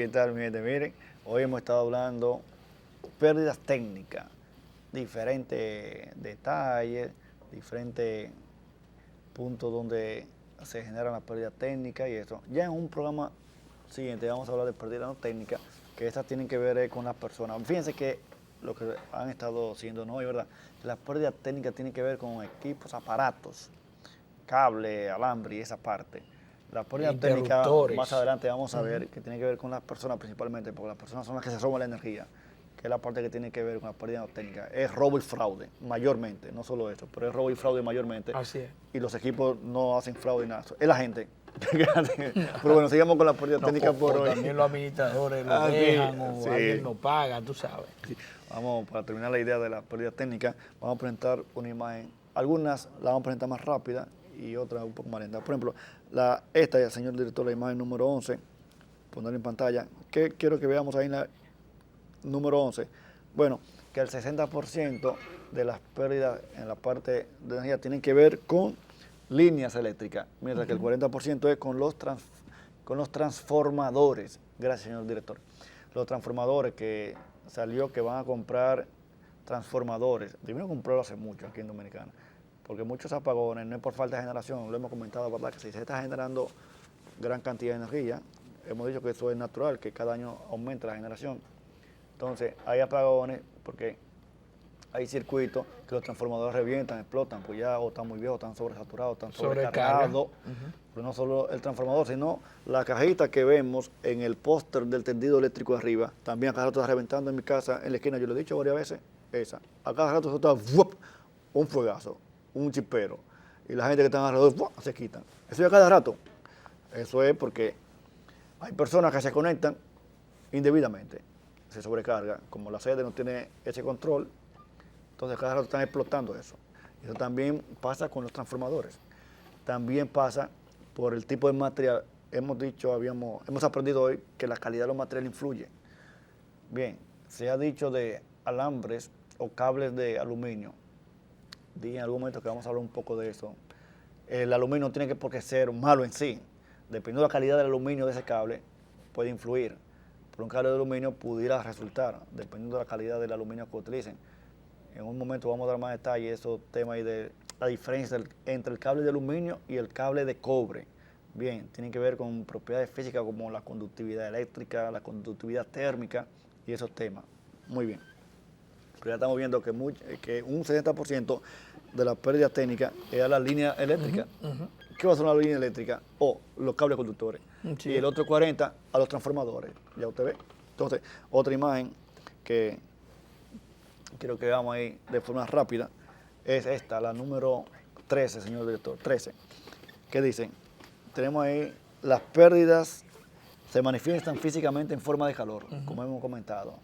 ¿Qué tal, mi gente? Miren, hoy hemos estado hablando pérdidas técnicas, diferentes detalles, diferentes puntos donde se generan las pérdidas técnicas y eso. Ya en un programa siguiente vamos a hablar de pérdidas no técnicas, que estas tienen que ver con las personas. Fíjense que lo que han estado haciendo hoy, ¿verdad? Las pérdidas técnicas tienen que ver con equipos, aparatos, cable, alambre y esa parte. La pérdida técnica, más adelante vamos a ver, que tiene que ver con las personas principalmente, porque las personas son las que se roban la energía, que es la parte que tiene que ver con la pérdida técnica. Es robo y fraude, mayormente, no solo eso, pero es robo y fraude mayormente. Así es. Y los equipos no hacen fraude ni nada. Es la gente. Pero bueno, sigamos con la pérdida técnica por hoy. También los administradores lo dejan o alguien lo paga, tú sabes. Sí. Vamos, para terminar la idea de la pérdida técnica, vamos a presentar una imagen. Algunas la vamos a presentar más rápida y otras un poco más lenta. Por ejemplo, esta, señor director, la imagen número 11, ponerla en pantalla. ¿Qué quiero que veamos ahí en la número 11? Bueno, que el 60% de las pérdidas en la parte de energía tienen que ver con líneas eléctricas, mientras que el 40% es con los transformadores. Gracias, señor director. Los transformadores que salió que van a comprar transformadores. Debieron comprarlo hace mucho aquí en Dominicana, porque muchos apagones, no es por falta de generación, lo hemos comentado, ¿verdad? Que si se está generando gran cantidad de energía, hemos dicho que eso es natural, que cada año aumenta la generación. Entonces, hay apagones porque hay circuitos que los transformadores revientan, explotan, pues ya o están muy viejos, están sobresaturados, están sobrecargados. Pero no solo el transformador, sino la cajita que vemos en el póster del tendido eléctrico de arriba, también acá está reventando en mi casa, en la esquina, yo lo he dicho varias veces, esa. Acá rato está un fuegazo, un chispero, y la gente que está alrededor se quitan. Eso es a cada rato. Eso es porque hay personas que se conectan indebidamente, se sobrecarga, como la sede no tiene ese control, entonces cada rato están explotando eso. Eso también pasa con los transformadores. También pasa por el tipo de material. Hemos aprendido hoy que la calidad de los materiales influye. Bien, se ha dicho de alambres o cables de aluminio. Dije en algún momento que vamos a hablar un poco de eso. El aluminio no tiene que por qué ser malo en sí. Dependiendo de la calidad del aluminio de ese cable, puede influir. Por un cable de aluminio pudiera resultar, dependiendo de la calidad del aluminio que utilicen. En un momento vamos a dar más detalles de esos temas y de la diferencia entre el cable de aluminio y el cable de cobre. Bien, tienen que ver con propiedades físicas como la conductividad eléctrica, la conductividad térmica y esos temas. Muy bien. Pero ya estamos viendo que un 70% de la pérdida técnica es a la línea eléctrica. ¿Qué va a ser una línea eléctrica? O los cables conductores. Sí. Y el otro 40% a los transformadores. Ya usted ve. Entonces, otra imagen que quiero que veamos ahí de forma rápida es esta, la número 13, señor director, 13. ¿Qué dicen? Tenemos ahí las pérdidas se manifiestan físicamente en forma de calor, como hemos comentado.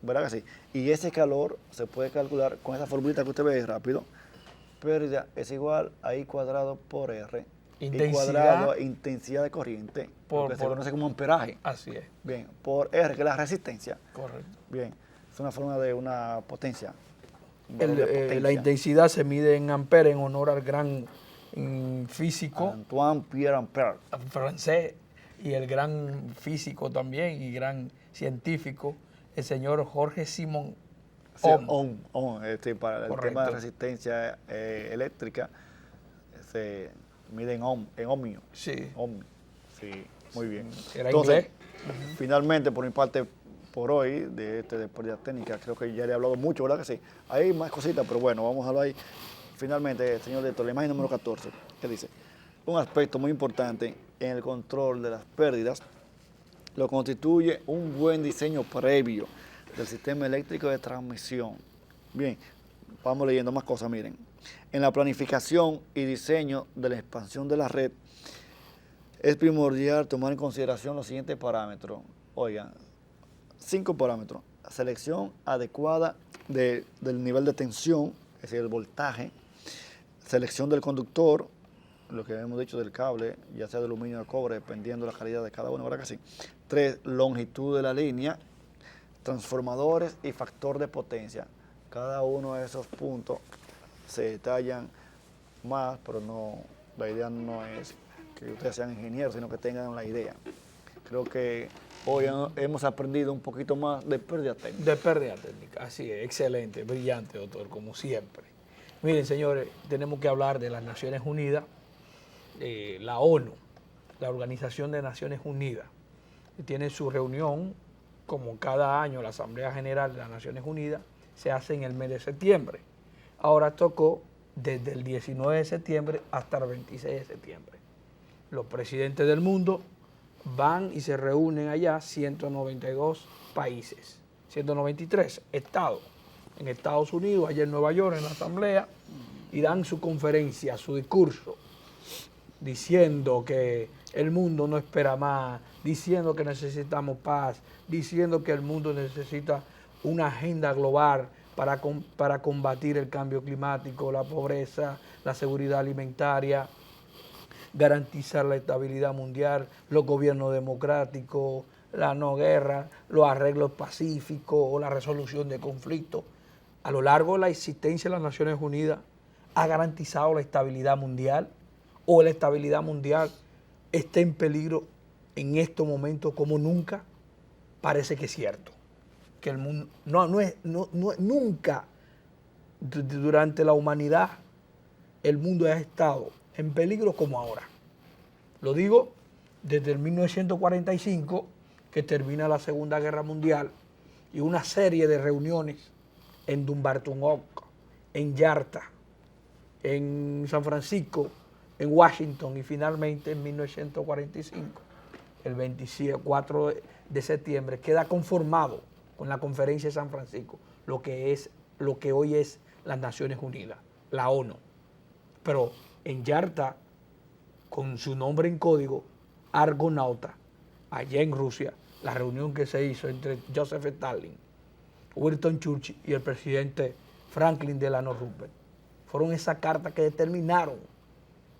¿Verdad que sí? Y ese calor se puede calcular con esa formulita que usted ve rápido. Pérdida es igual a I cuadrado por R. Intensidad. I cuadrado, intensidad de corriente, que se conoce como amperaje. Así es. Bien, por R, que es la resistencia. Correcto. Bien, es una forma de una potencia. La intensidad se mide en amperes en honor al gran físico. Antoine Pierre Ampère. Francés, y el gran físico también y gran científico, el señor Jorge Simon Ohm. Para el tema de resistencia eléctrica se mide en ohmio. Sí. Ohmio. Sí, muy bien. Era entonces, inglés. Finalmente, por mi parte, por hoy, de pérdida técnica, creo que ya le he hablado mucho, ¿verdad que sí? Hay más cositas, pero bueno, vamos a hablar ahí. Finalmente, señor director, la imagen número 14, ¿qué dice? Un aspecto muy importante en el control de las pérdidas lo constituye un buen diseño previo del sistema eléctrico de transmisión. Bien, vamos leyendo más cosas, miren. En la planificación y diseño de la expansión de la red, es primordial tomar en consideración los siguientes parámetros. Oigan, 5 parámetros. Selección adecuada del nivel de tensión, es decir, el voltaje. Selección del conductor, lo que hemos dicho del cable, ya sea de aluminio o de cobre, dependiendo de la calidad de cada uno, ¿verdad que sí? 3, longitud de la línea, transformadores y factor de potencia. Cada uno de esos puntos se detallan más, pero no, la idea no es que ustedes sean ingenieros, sino que tengan la idea. Creo que hoy hemos aprendido un poquito más de pérdida técnica. De pérdida técnica, así es, excelente, brillante, doctor, como siempre. Miren, señores, tenemos que hablar de las Naciones Unidas, la ONU, la Organización de Naciones Unidas, que tiene su reunión, como cada año, la Asamblea General de las Naciones Unidas, se hace en el mes de septiembre. Ahora tocó desde el 19 de septiembre hasta el 26 de septiembre. Los presidentes del mundo van y se reúnen allá 192 países, 193 estados en Estados Unidos, allá en Nueva York, en la Asamblea, y dan su conferencia, su discurso, diciendo que el mundo no espera más, diciendo que necesitamos paz, diciendo que el mundo necesita una agenda global para combatir el cambio climático, la pobreza, la seguridad alimentaria, garantizar la estabilidad mundial, los gobiernos democráticos, la no guerra, los arreglos pacíficos, la resolución de conflictos. A lo largo de la existencia de las Naciones Unidas ha garantizado la estabilidad mundial, o la estabilidad mundial está en peligro en estos momentos como nunca. Parece que es cierto, que el mundo nunca durante la humanidad el mundo ha estado en peligro como ahora. Lo digo desde el 1945, que termina la Segunda Guerra Mundial, y una serie de reuniones en Dumbarton Oak, en Yalta, en San Francisco, en Washington, y finalmente en 1945, el 24 de septiembre, queda conformado con la Conferencia de San Francisco, lo que hoy es las Naciones Unidas, la ONU. Pero en Yalta, con su nombre en código, Argonauta, allá en Rusia, la reunión que se hizo entre Joseph Stalin, Winston Churchill y el presidente Franklin Delano Roosevelt, fueron esas cartas que determinaron,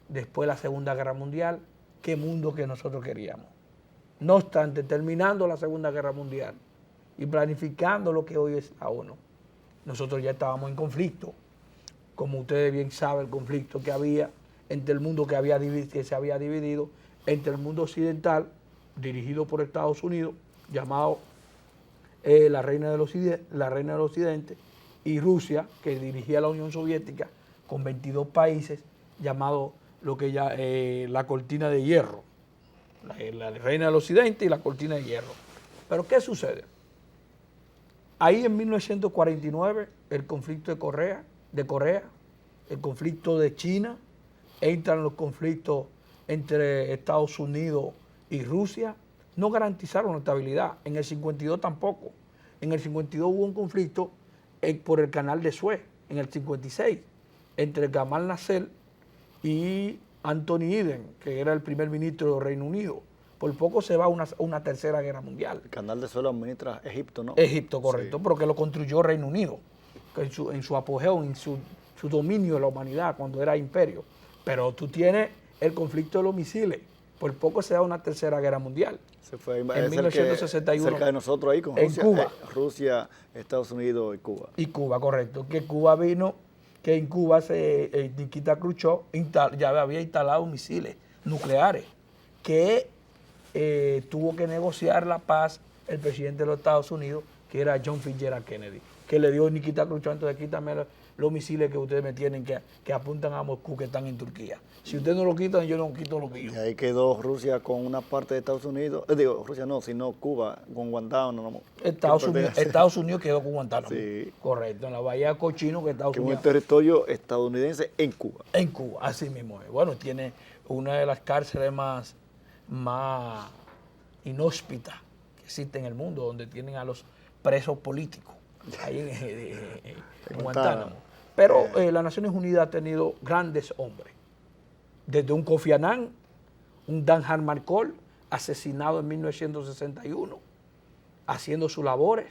después de la Segunda Guerra Mundial, qué mundo que nosotros queríamos. No obstante, terminando la Segunda Guerra Mundial y planificando lo que hoy es la ONU, nosotros ya estábamos en conflicto. Como ustedes bien saben, el conflicto que había entre el mundo que se había dividido, entre el mundo occidental, dirigido por Estados Unidos, llamado la Reina del Occidente, y Rusia, que dirigía la Unión Soviética, con 22 países, llamado lo que ya la cortina de hierro, la Reina del Occidente y la cortina de hierro. Pero ¿qué sucede? Ahí en 1949, el conflicto de Corea, el conflicto de China, entran los conflictos entre Estados Unidos y Rusia, no garantizaron la estabilidad. En el 52 tampoco. En el 52 hubo un conflicto por el canal de Suez, en el 56, entre Gamal Nasser y Anthony Eden, que era el primer ministro del Reino Unido. Por poco se va a una tercera guerra mundial. El canal de Suez lo administra Egipto, ¿no? Egipto, correcto, sí. Porque lo construyó Reino Unido, que en su apogeo, en su dominio de la humanidad, cuando era imperio. Pero tú tienes el conflicto de los misiles. Por poco se da una tercera guerra mundial. Se fue en 1961. Cerca de nosotros ahí, con Rusia, en Cuba. Rusia, Estados Unidos y Cuba. Y Cuba, correcto. Que Cuba vino, que en Cuba Nikita Khrushchev ya había instalado misiles nucleares, que tuvo que negociar la paz el presidente de los Estados Unidos, que era John Fitzgerald Kennedy, que le dio Nikita Khrushchev, entonces quítame los misiles que ustedes me tienen, que apuntan a Moscú, que están en Turquía. Si ustedes no lo quitan, yo no quito los míos. Y ahí quedó Rusia con una parte de Estados Unidos, Rusia no, sino Cuba, con Guantánamo. Estados Unidos quedó con Guantánamo. Sí. Correcto, en la bahía de Cochino, que Estados Unidos. Que es un territorio estadounidense en Cuba. En Cuba, así mismo es. Bueno, tiene una de las cárceles más inhóspitas que existe en el mundo, donde tienen a los presos políticos, ahí en Guantánamo. Pero las Naciones Unidas ha tenido grandes hombres, desde un Kofi Annan, un Dan Marcol, asesinado en 1961, haciendo sus labores,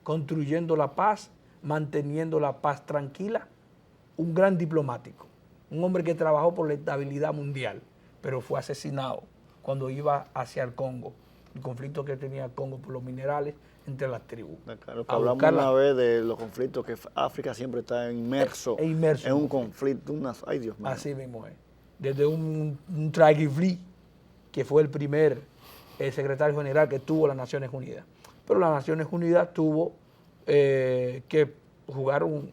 construyendo la paz, manteniendo la paz tranquila, un gran diplomático, un hombre que trabajó por la estabilidad mundial, pero fue asesinado cuando iba hacia el Congo, el conflicto que tenía el Congo por los minerales entre las tribus. Claro, hablamos una vez de los conflictos, que África siempre está inmerso en un conflicto. Ay, Dios mío. Así mismo es. Desde un Tragivli, que fue el primer el secretario general que tuvo las Naciones Unidas. Pero las Naciones Unidas tuvo que jugar un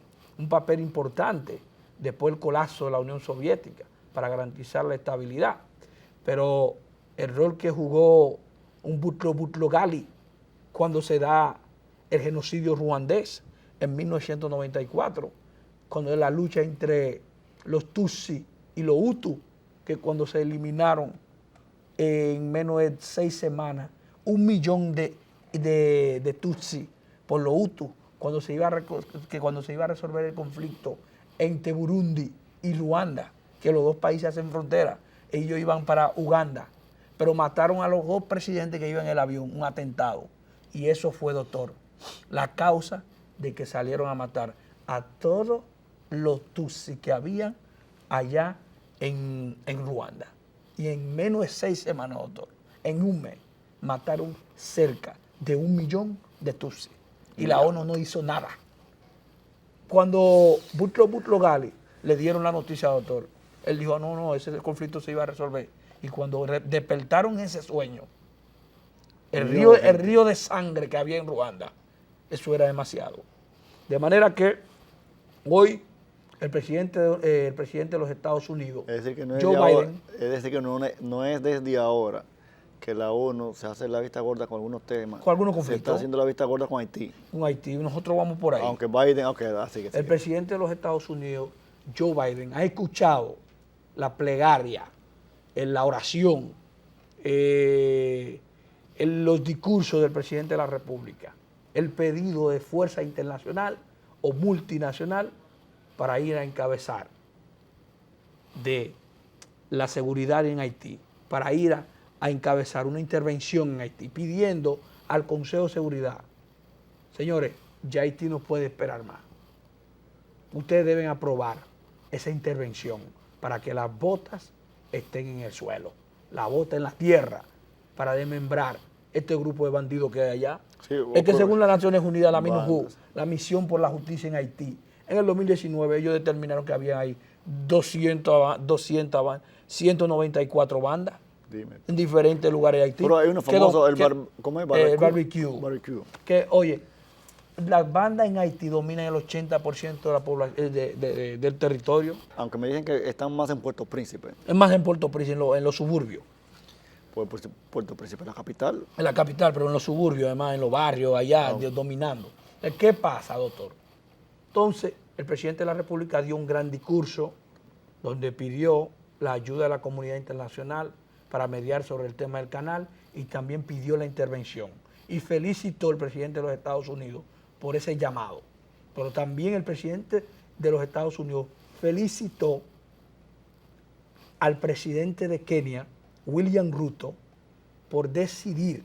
papel importante después del colapso de la Unión Soviética para garantizar la estabilidad. Pero el rol que jugó un Boutros Ghali cuando se da el genocidio ruandés en 1994, cuando es la lucha entre los Tutsi y los Hutu, que cuando se eliminaron en menos de 6 semanas 1 millón de Tutsi por los Hutu, cuando se iba a resolver el conflicto entre Burundi y Ruanda, que los dos países hacen frontera, ellos iban para Uganda, pero mataron a los 2 presidentes que iban en el avión, un atentado. Y eso fue, doctor, la causa de que salieron a matar a todos los Tutsi que habían allá en Ruanda. Y en menos de 6 semanas, doctor, en un mes, mataron cerca de 1 millón de Tutsi. Y la ONU no hizo nada. Cuando Boutros Ghali le dieron la noticia, doctor, él dijo, no, ese conflicto se iba a resolver. Y cuando despertaron ese sueño, el río de sangre que había en Ruanda, eso era demasiado. De manera que hoy el presidente de los Estados Unidos, es decir, que no es Joe Biden, es decir, que no es desde ahora que la ONU se hace la vista gorda con algunos temas. con algunos Se está conflictos haciendo la vista gorda con Haití. con Haití, nosotros vamos por ahí. Aunque Biden, así que El presidente de los Estados Unidos, Joe Biden, ha escuchado la plegaria, la oración, los discursos del presidente de la República, el pedido de fuerza internacional o multinacional para ir a encabezar de la seguridad en Haití, para ir a encabezar una intervención en Haití, pidiendo al Consejo de Seguridad, señores, ya Haití no puede esperar más. Ustedes deben aprobar esa intervención para que las botas estén en el suelo, la bota en la tierra, para desmembrar este grupo de bandidos que hay allá. Sí, es que según las Naciones Unidas, la MINUJU, la Misión por la Justicia en Haití, en el 2019 ellos determinaron que había ahí 194 bandas. Dime. En diferentes lugares de Haití. Pero hay uno famoso, ¿cómo es? El barbecue. Que, oye, las bandas en Haití dominan el 80% de la población, del territorio. Aunque me dicen que están más en Puerto Príncipe. Es más en Puerto Príncipe, en los suburbios. Pues Puerto Príncipe es la capital. En la capital, pero en los suburbios, además, en los barrios, allá, dominando. ¿Qué pasa, doctor? Entonces, el presidente de la República dio un gran discurso donde pidió la ayuda de la comunidad internacional para mediar sobre el tema del canal y también pidió la intervención. Y felicitó al presidente de los Estados Unidos por ese llamado. Pero también el presidente de los Estados Unidos felicitó al presidente de Kenia, William Ruto, por decidir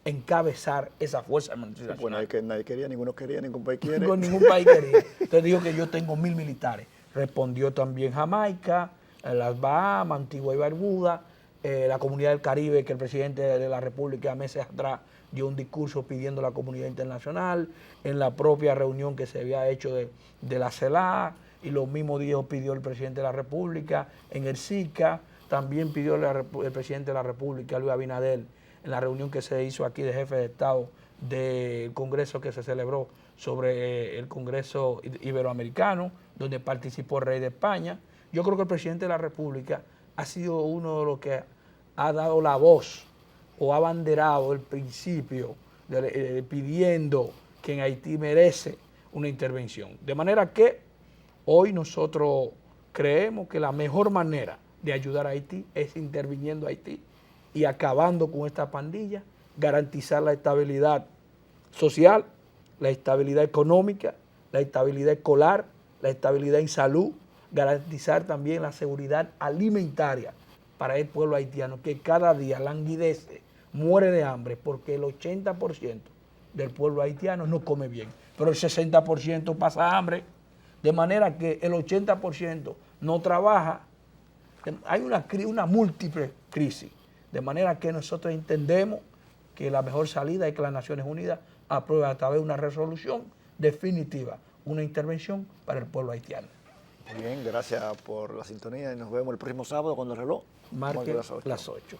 encabezar esa fuerza multinacional. Pues nadie quería, ninguno quería, ningún país quiere. Ningún país quería. Entonces dijo que yo tengo 1000 militares. Respondió también Jamaica, las Bahamas, Antigua y Barbuda, la Comunidad del Caribe, que el presidente de la República meses atrás dio un discurso pidiendo a la comunidad internacional, en la propia reunión que se había hecho de la CELAC, y los mismos días pidió el presidente de la República en el SICA, también pidió el presidente de la República, Luis Abinader, en la reunión que se hizo aquí de jefe de Estado del Congreso que se celebró sobre el Congreso Iberoamericano, donde participó el rey de España. Yo creo que el presidente de la República ha sido uno de los que ha dado la voz o ha abanderado el principio pidiendo que en Haití merece una intervención. De manera que hoy nosotros creemos que la mejor manera de ayudar a Haití es interviniendo a Haití y acabando con esta pandilla, garantizar la estabilidad social, la estabilidad económica, la estabilidad escolar, la estabilidad en salud, garantizar también la seguridad alimentaria para el pueblo haitiano, que cada día languidece, muere de hambre, porque el 80% del pueblo haitiano no come bien, pero el 60% pasa hambre, de manera que el 80% no trabaja. Hay una múltiple crisis, de manera que nosotros entendemos que la mejor salida es que las Naciones Unidas aprueben a través de una resolución definitiva una intervención para el pueblo haitiano. Muy bien, gracias por la sintonía y nos vemos el próximo sábado cuando el reloj Marque marque las 8. las 8.